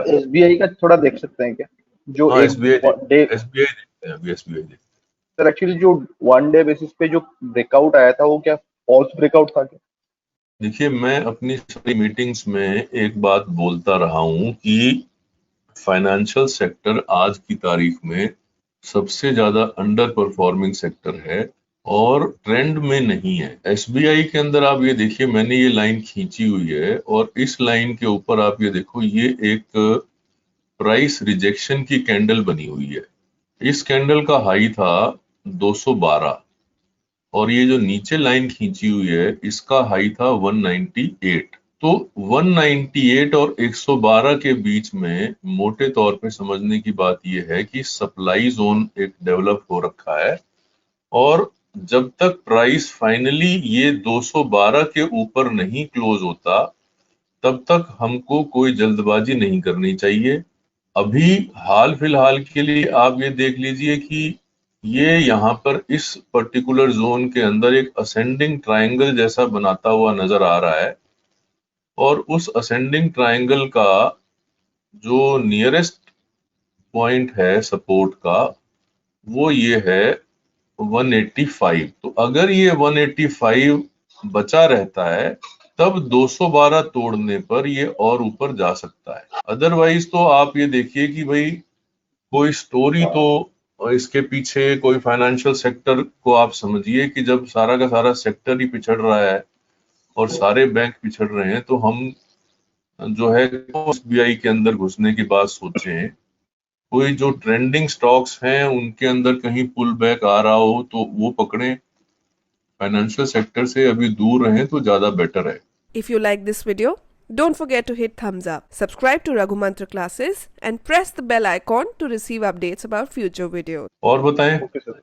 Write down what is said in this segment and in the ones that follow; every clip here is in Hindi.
एसबीआई का थोड़ा देख सकते हैं क्या? जो हाँ, एक एसबीआई डे एसबीआई देखते हैं, अभी एसबीआई देखते सर, एक्चुअली जो वन डे बेसिस पे जो ब्रेकआउट आया था वो क्या फॉल्स ब्रेकआउट था क्या? हैं। देखिए, मैं अपनी सारी मीटिंग्स में एक बात बोलता रहा हूँ कि फाइनेंशियल सेक्टर आज की तारीख में सबसे ज्यादा अंडर परफॉर्मिंग सेक्टर है और ट्रेंड में नहीं है। एसबीआई के अंदर आप ये देखिए, मैंने ये लाइन खींची हुई है और इस लाइन के ऊपर आप ये देखो, ये एक प्राइस रिजेक्शन की कैंडल बनी हुई है। इस कैंडल का हाई था 212 और ये जो नीचे लाइन खींची हुई है इसका हाई था 198। तो 198 और 112 के बीच में मोटे तौर पे समझने की बात यह है कि सप्लाई जोन एक डेवलप हो रखा है और जब तक प्राइस फाइनली ये 212 के ऊपर नहीं क्लोज होता तब तक हमको कोई जल्दबाजी नहीं करनी चाहिए। अभी हाल फिलहाल के लिए आप ये देख लीजिए कि ये यहाँ पर इस पर्टिकुलर जोन के अंदर एक असेंडिंग ट्रायंगल जैसा बनाता हुआ नजर आ रहा है और उस असेंडिंग ट्रायंगल का जो नियरेस्ट पॉइंट है सपोर्ट का वो ये है 185। तो अगर ये 185 बचा रहता है तब 212 तोड़ने पर ये और ऊपर जा सकता है। अदरवाइज तो आप ये देखिए कि भाई कोई स्टोरी तो इसके पीछे कोई फाइनेंशियल सेक्टर को आप समझिए कि जब सारा का सारा सेक्टर ही पिछड़ रहा है और सारे बैंक पिछड़ रहे हैं तो हम जो है एसबीआई के अंदर घुसने की बात सोचें। कोई जो ट्रेंडिंग स्टॉक्स हैं उनके अंदर कहीं पुल बैक आ रहा हो तो वो पकड़ें, फाइनेंशियल सेक्टर से अभी दूर रहें तो ज्यादा बेटर है। If you like this video, don't forget to hit thumbs up, subscribe to Raghumantra classes and press the bell icon to receive updates about future videos. और बताएं। Okay sir.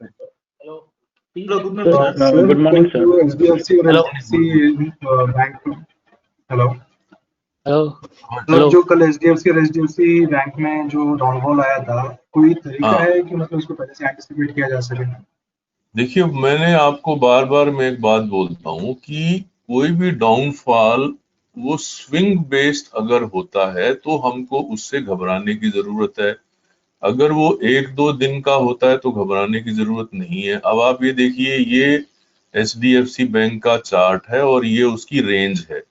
Good morning sir. HDFC और हेलो एचडीएफसी बैंक में हेलो हेलो मतलब हेलो जो कल एचडीएफसी और एचडीएफसी बैंक में जो डाउनफॉल आया था, कोई तरीका हाँ, है कि मतलब उसको पहले से एंटिसिपेट किया जा सके? देखिए, मैंने आपको बार बार मैं एक बात बोलता हूँ कि कोई भी डाउनफॉल वो स्विंग बेस्ड अगर होता है तो हमको उससे घबराने की जरूरत है। अगर वो एक दो दिन का होता है तो घबराने की जरूरत नहीं है। अब आप ये देखिए, ये एचडीएफसी बैंक का चार्ट है और ये उसकी रेंज है।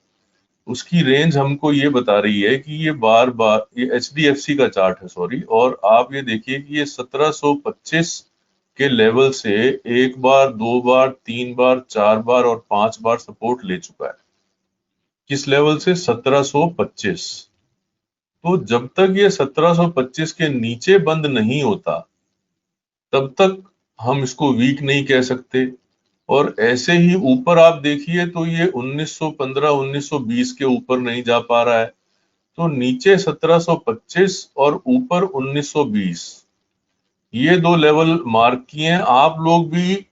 उसकी रेंज हमको ये बता रही है कि ये बार बार, ये एचडीएफसी का चार्ट है सॉरी, और आप ये देखिए कि ये 1725 के लेवल से एक बार, दो बार, तीन बार, चार बार और पांच बार सपोर्ट ले चुका है। किस लेवल से? 1725। तो जब तक ये 1725 के नीचे बंद नहीं होता तब तक हम इसको वीक नहीं कह सकते। और ऐसे ही ऊपर आप देखिए तो ये 1915 1920 के ऊपर नहीं जा पा रहा है। तो नीचे 1725 और ऊपर 1920, ये दो लेवल मार्क किए हैं। आप लोग भी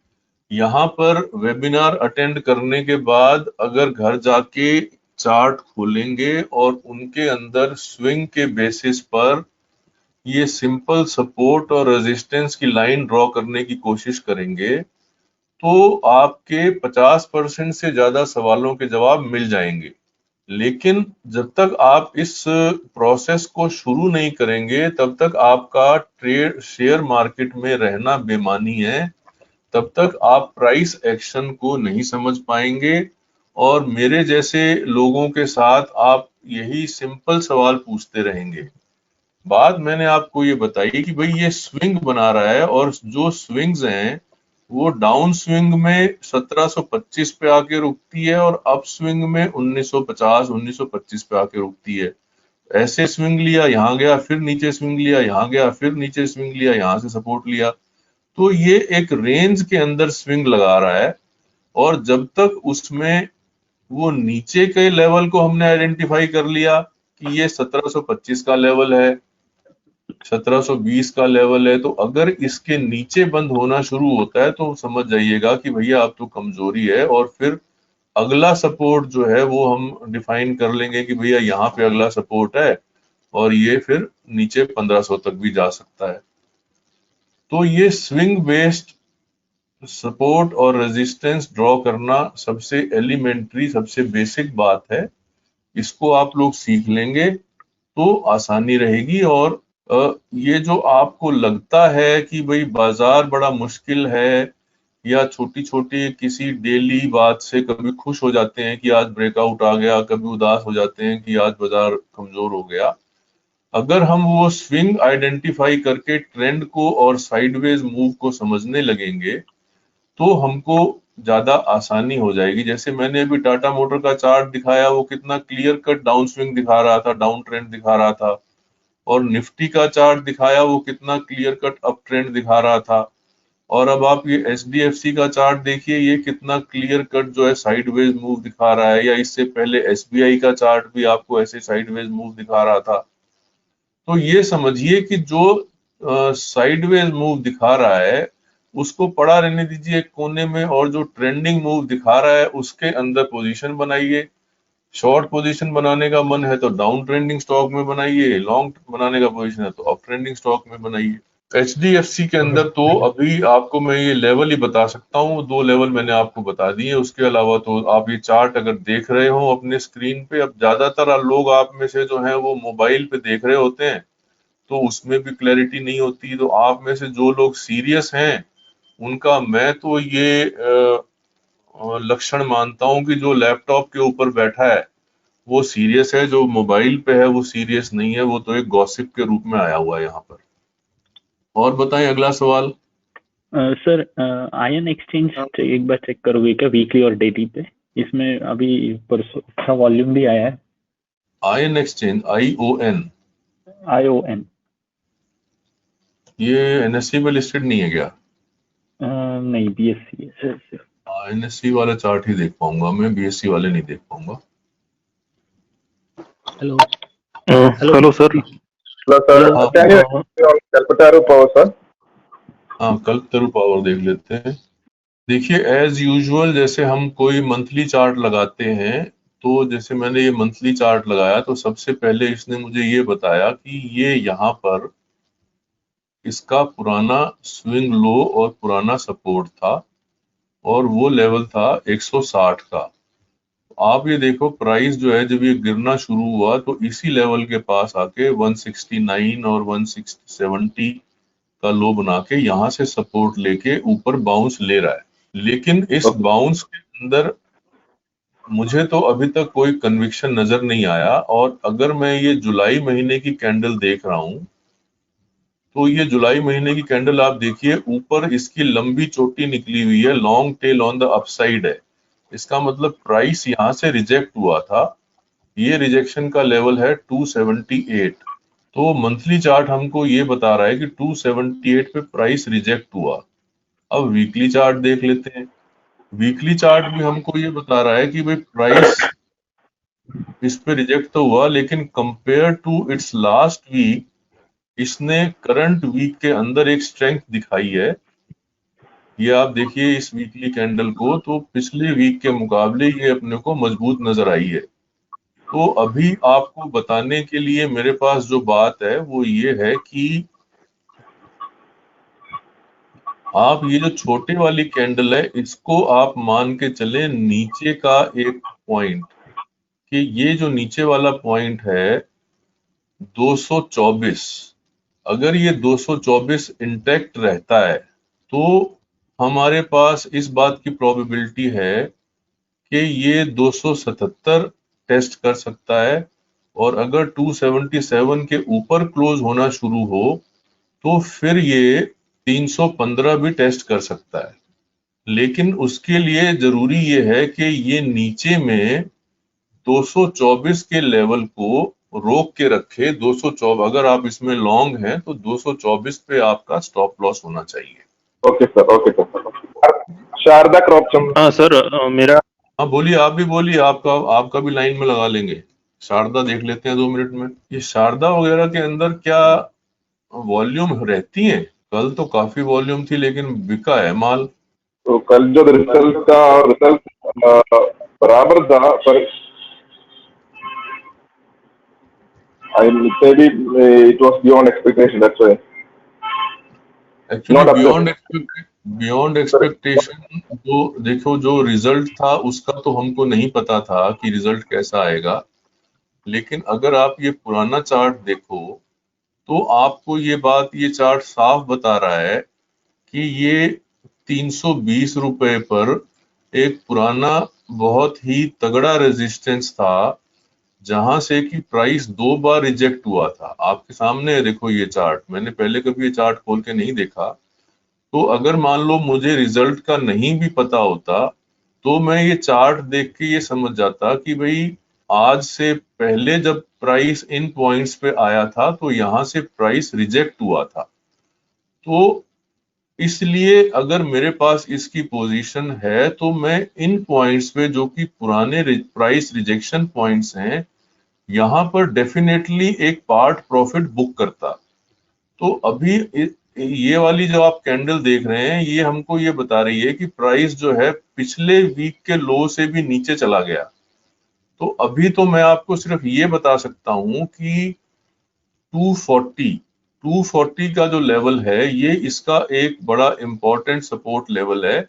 यहाँ पर वेबिनार अटेंड करने के बाद अगर घर जाके चार्ट खोलेंगे और उनके अंदर स्विंग के बेसिस पर ये सिंपल सपोर्ट और रेजिस्टेंस की लाइन ड्रॉ करने की कोशिश करेंगे तो आपके 50% से ज्यादा सवालों के जवाब मिल जाएंगे। लेकिन जब तक आप इस प्रोसेस को शुरू नहीं करेंगे तब तक आपका ट्रेड शेयर मार्केट में रहना बेमानी है। तब तक आप प्राइस एक्शन को नहीं समझ पाएंगे और मेरे जैसे लोगों के साथ आप यही सिंपल सवाल पूछते रहेंगे। बात मैंने आपको ये बताई कि भाई ये स्विंग बना रहा है और जो स्विंग्स हैं वो डाउन स्विंग में 1725 पे आके रुकती है और अप स्विंग में 1950 1925 पे आके रुकती है। ऐसे स्विंग लिया, यहाँ गया, फिर नीचे स्विंग लिया, यहाँ गया, फिर नीचे स्विंग लिया, यहाँ से सपोर्ट लिया। तो ये एक रेंज के अंदर स्विंग लगा रहा है और जब तक उसमें वो नीचे के लेवल को हमने आइडेंटिफाई कर लिया कि ये 1725 का लेवल है, 1720 का लेवल है, तो अगर इसके नीचे बंद होना शुरू होता है तो समझ जाइएगा कि भैया अब तो कमजोरी है। और फिर अगला सपोर्ट जो है वो हम डिफाइन कर लेंगे कि भैया यहाँ पे अगला सपोर्ट है और ये फिर नीचे 1500 तक भी जा सकता है। तो ये स्विंग बेस्ड सपोर्ट और रेजिस्टेंस ड्रॉ करना सबसे एलिमेंट्री, सबसे बेसिक बात है। इसको आप लोग सीख लेंगे तो आसानी रहेगी। और ये जो आपको लगता है कि भाई बाजार बड़ा मुश्किल है, या छोटी छोटी किसी डेली बात से कभी खुश हो जाते हैं कि आज ब्रेकआउट आ गया, कभी उदास हो जाते हैं कि आज बाजार कमजोर हो गया, अगर हम वो स्विंग आइडेंटिफाई करके ट्रेंड को और साइडवेज मूव को समझने लगेंगे तो हमको ज्यादा आसानी हो जाएगी। जैसे मैंने अभी टाटा मोटर का चार्ट दिखाया, वो कितना क्लियर कट डाउन स्विंग दिखा रहा था, डाउन ट्रेंड दिखा रहा था, और निफ्टी का चार्ट दिखाया वो कितना क्लियर कट अप ट्रेंड दिखा रहा था। और अब आप ये एचडीएफसी का चार्ट देखिए, ये कितना क्लियर कट जो है साइडवेज मूव दिखा रहा है, या इससे पहले एसबीआई का चार्ट भी आपको ऐसे साइडवेज मूव दिखा रहा था। तो ये समझिए कि जो साइडवेज मूव दिखा रहा है उसको पड़ा रहने दीजिए एक कोने में, और जो ट्रेंडिंग मूव दिखा रहा है उसके अंदर पोजीशन बनाइए। शॉर्ट पोजीशन बनाने का मन है तो डाउन ट्रेंडिंग स्टॉक में बनाइए, लॉन्ग बनाने का पोजीशन है तो अप ट्रेंडिंग स्टॉक में बनाइए। एचडीएफसी के अंदर तो अभी आपको मैं ये लेवल ही बता सकता हूँ, 2 लेवल मैंने आपको बता दिए। उसके अलावा तो आप ये चार्ट अगर देख रहे हो अपने स्क्रीन पे, अब ज्यादातर लोग आप में से जो है वो मोबाइल पे देख रहे होते हैं तो उसमें भी क्लैरिटी नहीं होती। तो आप में से जो लोग सीरियस हैं उनका मैं तो ये लक्षण मानता हूं कि जो लैपटॉप के ऊपर बैठा है वो सीरियस है, जो मोबाइल पे है वो सीरियस नहीं है, वो तो एक गॉसिप के रूप में आया हुआ है यहाँ पर। और बताएं अगला सवाल। सर आयन एक्सचेंज एक बार चेक करोगे क्या वीकली और डेली पे? इसमें अभी परसों अच्छा वॉल्यूम भी आया है। आयन एक्सचेंज ION ये एनएससी पे लिस्टेड नहीं है क्या? नहीं, BSC है सर सिर्फ। एनएससी वाला चार्ट ही देख पाऊंगा मैं, BSC वाले नहीं देख पाऊंगा। Hello hello sir. हाँ कल्पतारू पावर सर। हाँ, कल्पतरू पावर देख लेते हैं। देखिए एज यूजुअल जैसे हम कोई मंथली चार्ट लगाते हैं, तो जैसे मैंने ये मंथली चार्ट लगाया तो सबसे पहले इसने मुझे ये बताया कि ये यहाँ पर इसका पुराना स्विंग लो और पुराना सपोर्ट था, और वो लेवल था 160 का। आप ये देखो प्राइस जो है जब ये गिरना शुरू हुआ तो इसी लेवल के पास आके 169 और 170 का लो बना के यहाँ से सपोर्ट लेके ऊपर बाउंस ले रहा है। लेकिन इस बाउंस के अंदर मुझे तो अभी तक कोई कन्विक्शन नजर नहीं आया। और अगर मैं ये जुलाई महीने की कैंडल देख रहा हूं तो ये जुलाई महीने की कैंडल आप देखिए, ऊपर इसकी लंबी चोटी निकली हुई है, long tail on the upside है। इसका मतलब प्राइस यहाँ से रिजेक्ट हुआ था, ये रिजेक्शन का लेवल है 278। तो मंथली चार्ट हमको ये बता रहा है कि 278 पे प्राइस रिजेक्ट हुआ। अब वीकली चार्ट देख लेते हैं। वीकली चार्ट भी हमको ये बता रहा है कि भाई प्राइस इस पे रिजेक्ट तो हुआ, लेकिन compare to its last week इसने करंट वीक के अंदर एक स्ट्रेंथ दिखाई है। ये आप देखिए इस वीकली कैंडल को, तो पिछले वीक के मुकाबले ये अपने को मजबूत नजर आई है। तो अभी आपको बताने के लिए मेरे पास जो बात है वो ये है कि आप ये जो छोटे वाली कैंडल है इसको आप मान के चले नीचे का एक पॉइंट, कि ये जो नीचे वाला पॉइंट है 224, अगर ये 224 इंटैक्ट रहता है तो हमारे पास इस बात की प्रोबेबिलिटी है कि ये 277 टेस्ट कर सकता है। और अगर 277 के ऊपर क्लोज होना शुरू हो तो फिर ये 315 भी टेस्ट कर सकता है। लेकिन उसके लिए जरूरी ये है कि ये नीचे में 224 के लेवल को रोक के रखे। 224 अगर आप इसमें लॉन्ग हैं तो 224 पे आपका स्टॉप लॉस होना चाहिए। Okay sir. शारदा क्रॉप हाँ सर मेरा हाँ बोलिए, आप भी बोलिए, आपका भी लाइन में लगा लेंगे। शारदा देख लेते हैं 2 मिनट में। ये शारदा वगैरह के अंदर क्या वॉल्यूम रहती है? कल तो काफी वॉल्यूम थी लेकिन बिका है माल। तो कल जो रिजल्ट बराबर था, पर it was beyond expectation, that's why. Actually beyond expectation जो देखो, जो रिजल्ट था उसका तो हमको नहीं पता था कि रिजल्ट कैसा आएगा, लेकिन अगर आप ये पुराना चार्ट देखो तो आपको ये चार्ट साफ बता रहा है कि ये 320 रुपए पर एक पुराना बहुत ही तगड़ा रेजिस्टेंस था, जहां से कि प्राइस 2 बार रिजेक्ट हुआ था। आपके सामने है, देखो ये चार्ट, मैंने पहले कभी ये चार्ट खोल के नहीं देखा। तो अगर मान लो मुझे रिजल्ट का नहीं भी पता होता तो मैं ये चार्ट देख के ये समझ जाता कि भाई आज से पहले जब प्राइस इन पॉइंट्स पे आया था तो यहाँ से प्राइस रिजेक्ट हुआ था। तो इसलिए अगर मेरे पास इसकी पोजीशन है तो मैं इन पॉइंट्स पे, जो कि पुराने प्राइस रिजेक्शन पॉइंट्स हैं, यहाँ पर डेफिनेटली एक पार्ट प्रॉफिट बुक करता। तो अभी ये वाली जो आप कैंडल देख रहे हैं, ये हमको ये बता रही है कि प्राइस जो है पिछले वीक के लो से भी नीचे चला गया। तो अभी तो मैं आपको सिर्फ ये बता सकता हूं कि 240 का जो लेवल है, ये इसका एक बड़ा इंपॉर्टेंट सपोर्ट लेवल है।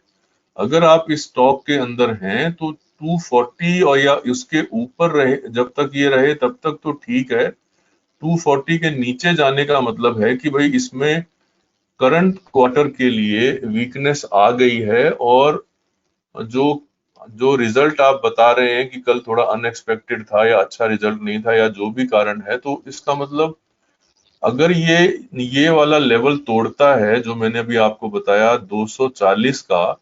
अगर आप इस स्टॉक के अंदर हैं तो 240 और या उसके ऊपर रहे, जब तक ये रहे तब तक तो ठीक है। 240 के नीचे जाने का मतलब है कि भाई इसमें करंट क्वार्टर के लिए वीकनेस आ गई है, और जो जो रिजल्ट आप बता रहे हैं कि कल थोड़ा अनएक्सपेक्टेड था या अच्छा रिजल्ट नहीं था या जो भी कारण है, तो इसका मतलब अगर ये वाला लेवल तोड़ता है जो मैंने अभी आपको बताया 240 का,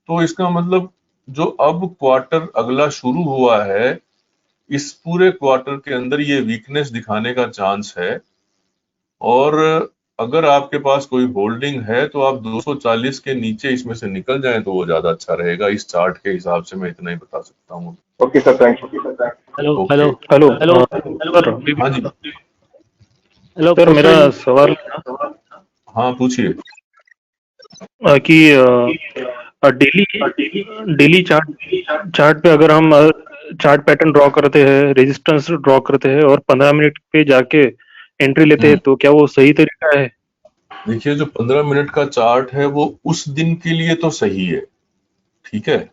तो इसका मतलब जो अब क्वार्टर अगला शुरू हुआ है, इस पूरे क्वार्टर के अंदर ये वीकनेस दिखाने का चांस है। और अगर आपके पास कोई होल्डिंग है तो आप 240 के नीचे इसमें से निकल जाएं तो वो ज्यादा अच्छा रहेगा। इस चार्ट के हिसाब से मैं इतना ही बता सकता हूँ। Okay sir, thanks. Hello okay. Hello hello hello sir, हाँ जी, हेलो सर, मेरा सवाल हाँ पूछिए। कि डेली चार्ट पे अगर हम चार्ट पैटर्न ड्रॉ करते हैं, रेजिस्टेंस ड्रॉ करते हैं और 15 मिनट पे जाके एंट्री लेते हैं, तो क्या वो सही तरीका है? देखिए, जो 15 मिनट का चार्ट है वो उस दिन के लिए तो सही है, ठीक है,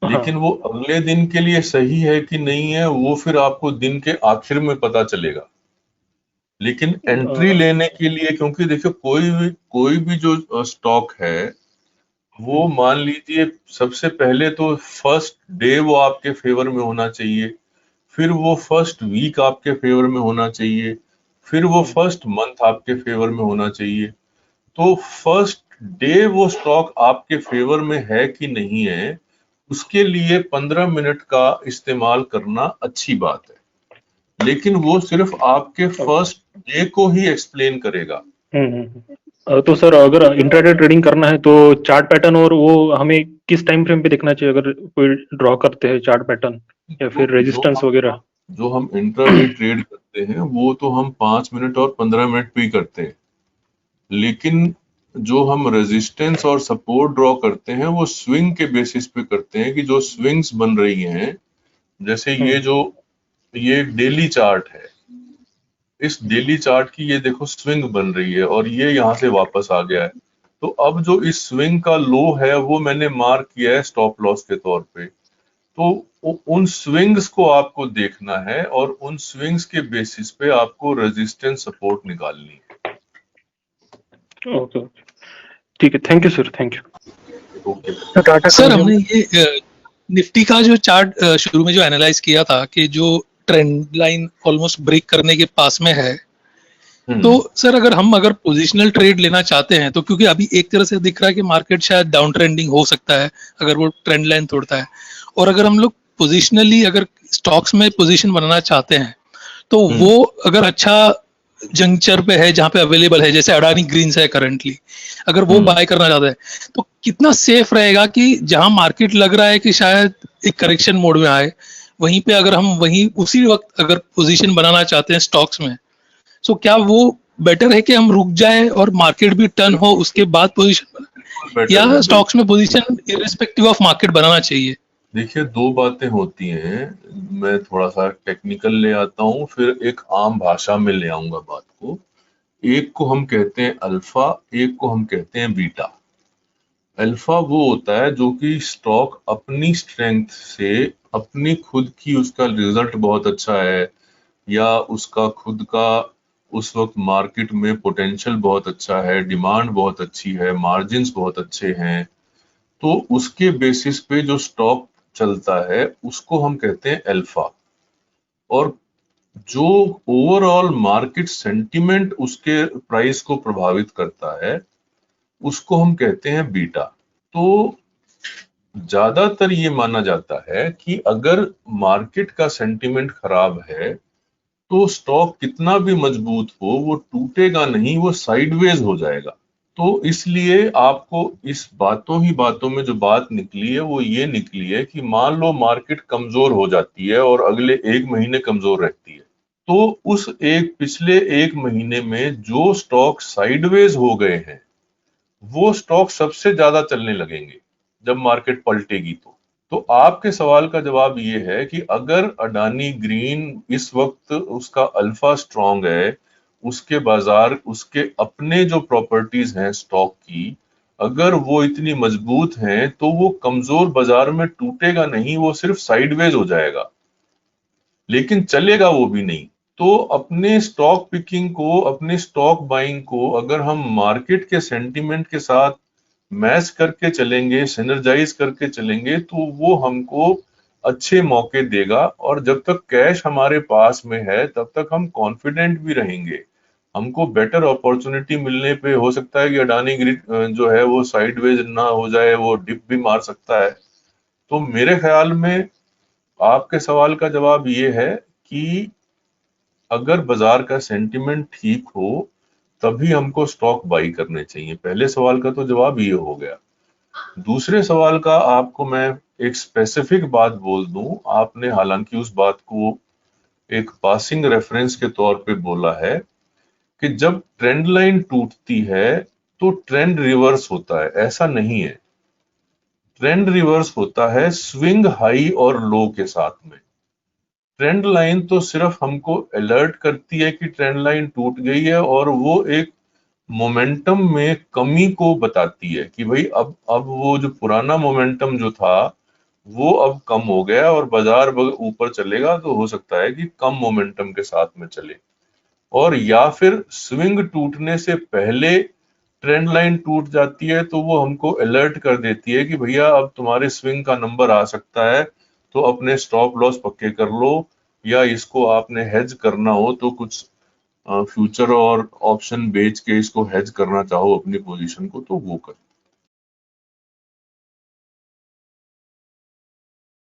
लेकिन वो अगले दिन के लिए सही है कि नहीं है वो फिर आपको दिन के आखिर में पता चलेगा। लेकिन एंट्री लेने के लिए, क्योंकि देखिए कोई भी जो स्टॉक है, वो मान लीजिए सबसे पहले तो फर्स्ट डे वो आपके फेवर में होना चाहिए, फिर वो फर्स्ट वीक आपके फेवर में होना चाहिए, फिर वो फर्स्ट मंथ आपके फेवर में होना चाहिए। तो फर्स्ट डे वो स्टॉक आपके फेवर में है कि नहीं है, उसके लिए 15 मिनट का इस्तेमाल करना अच्छी बात है, लेकिन वो सिर्फ आपके फर्स्ट डे को ही एक्सप्लेन करेगा। तो सर, अगर इंट्राडे ट्रेडिंग करना है तो चार्ट पैटर्न और वो हमें किस टाइम फ्रेम पे देखना चाहिए, अगर कोई ड्रॉ करते हैं चार्ट पैटर्न या फिर रेजिस्टेंस वगैरह? जो हम इंट्राडे ट्रेड करते हैं वो तो हम 5 मिनट और 15 मिनट पे ही करते हैं, लेकिन जो हम रेजिस्टेंस और सपोर्ट ड्रॉ करते हैं वो स्विंग के बेसिस पे करते हैं, कि जो स्विंग्स बन रही हैं, जैसे ये डेली चार्ट है, इस डेली चार्ट की ये देखो स्विंग बन रही है और ये यहाँ से वापस आ गया है। तो अब जो इस स्विंग का लो है वो मैंने मार्क किया है स्टॉप लॉस के तौर पे। तो उन स्विंग्स को आपको देखना है और उन स्विंग्स के बेसिस पे आपको रेजिस्टेंस सपोर्ट निकालनी है। ओके, ठीक है, thank you sir, thank you. Okay sir, हमने ये निफ्टी का जो चार्ट शुरू में जो एनालाइज किया था कि जो ट्रेंड लाइन ऑलमोस्ट ब्रेक करने के पास में है, तो सर अगर पोजिशनल ट्रेड लेना चाहते हैं तो, क्योंकि अभी एक तरह से दिख रहा है कि मार्केट शायद डाउन ट्रेंडिंग हो सकता है अगर वो ट्रेंड लाइन तोड़ता है, और अगर हम लोग पोजिशनली अगर स्टॉक्स में पोजीशन बनाना चाहते हैं तो वो अगर अच्छा जंक्चर पे है जहां पे अवेलेबल है, जैसे अडानी ग्रीन्स है करंटली, अगर वो बाय करना चाहते हैं तो कितना सेफ रहेगा कि जहां मार्केट लग रहा है कि शायद एक करेक्शन मोड में आए, वहीं पे अगर हम वहीं उसी वक्त अगर पोजीशन बनाना चाहते हैं स्टॉक्स में, तो क्या वो बेटर है कि हम रुक जाए और मार्केट भी टर्न हो उसके बाद पोजीशन बनाए, या स्टॉक्स में पोजीशन इररिस्पेक्टिव ऑफ मार्केट बनाना चाहिए? देखिए, दो बातें होती हैं, मैं थोड़ा सा टेक्निकल ले आता हूँ, फिर एक आम भाषा में ले आऊंगा बात को। एक को हम कहते हैं अल्फा, एक को हम कहते हैं बीटा। अल्फा वो होता है जो कि स्टॉक अपनी स्ट्रेंथ से अपनी खुद की उसका रिजल्ट बहुत अच्छा है या उसका खुद का उस वक्त मार्केट में पोटेंशियल बहुत अच्छा है, डिमांड बहुत अच्छी है, मार्जिन्स बहुत अच्छे हैं, तो उसके बेसिस पे जो स्टॉक चलता है उसको हम कहते हैं अल्फा। और जो ओवरऑल मार्केट सेंटिमेंट उसके प्राइस को प्रभावित करता है उसको हम कहते हैं बीटा। तो ज्यादातर ये माना जाता है कि अगर मार्केट का सेंटिमेंट खराब है तो स्टॉक कितना भी मजबूत हो वो टूटेगा नहीं, वो साइडवेज हो जाएगा। तो इसलिए आपको इस बातों में जो बात निकली है वो ये निकली है कि मान लो मार्केट कमजोर हो जाती है और अगले 1 महीने कमजोर रहती है, तो उस पिछले 1 महीने में जो स्टॉक साइडवेज हो गए हैं वो स्टॉक सबसे ज्यादा चलने लगेंगे जब मार्केट पलटेगी। तो आपके सवाल का जवाब ये है कि अगर अडानी ग्रीन इस वक्त उसका अल्फा स्ट्रांग है, उसके बाजार, उसके अपने जो प्रॉपर्टीज हैं स्टॉक की, अगर वो इतनी मजबूत हैं तो वो कमजोर बाजार में टूटेगा नहीं, वो सिर्फ साइडवेज हो जाएगा, लेकिन चलेगा वो भी नहीं। तो अपने स्टॉक पिकिंग को, अपने स्टॉक बाइंग को अगर हम मार्केट के सेंटिमेंट के साथ मैच करके चलेंगे, सिनर्जाइज करके चलेंगे, तो वो हमको अच्छे मौके देगा। और जब तक कैश हमारे पास में है तब तक हम कॉन्फिडेंट भी रहेंगे। हमको बेटर अपॉर्चुनिटी मिलने पे हो सकता है कि अडानी ग्रिड जो है वो साइडवेज ना हो जाए, वो डिप भी मार सकता है। तो मेरे ख्याल में आपके सवाल का जवाब ये है कि अगर बाजार का सेंटिमेंट ठीक हो तभी हमको स्टॉक बाई करने चाहिए। पहले सवाल का तो जवाब ये हो गया। दूसरे सवाल का आपको मैं एक स्पेसिफिक बात बोल दूं, आपने हालांकि उस बात को एक पासिंग रेफरेंस के तौर पे बोला है कि जब ट्रेंड लाइन टूटती है तो ट्रेंड रिवर्स होता है। ऐसा नहीं है, ट्रेंड रिवर्स होता है स्विंग हाई और लो के साथ में। ट्रेंड लाइन तो सिर्फ हमको अलर्ट करती है कि ट्रेंड लाइन टूट गई है और वो एक मोमेंटम में कमी को बताती है कि भाई अब वो जो पुराना मोमेंटम जो था वो अब कम हो गया और बाजार ऊपर चलेगा तो हो सकता है कि कम मोमेंटम के साथ में चले। और या फिर स्विंग टूटने से पहले ट्रेंड लाइन टूट जाती है तो वो हमको अलर्ट कर देती है कि भैया अब तुम्हारे स्विंग का नंबर आ सकता है, तो अपने स्टॉप लॉस पक्के कर लो, या इसको आपने हेज करना हो तो कुछ फ्यूचर और ऑप्शन बेच के इसको हेज करना चाहो अपनी पोजीशन को तो वो कर।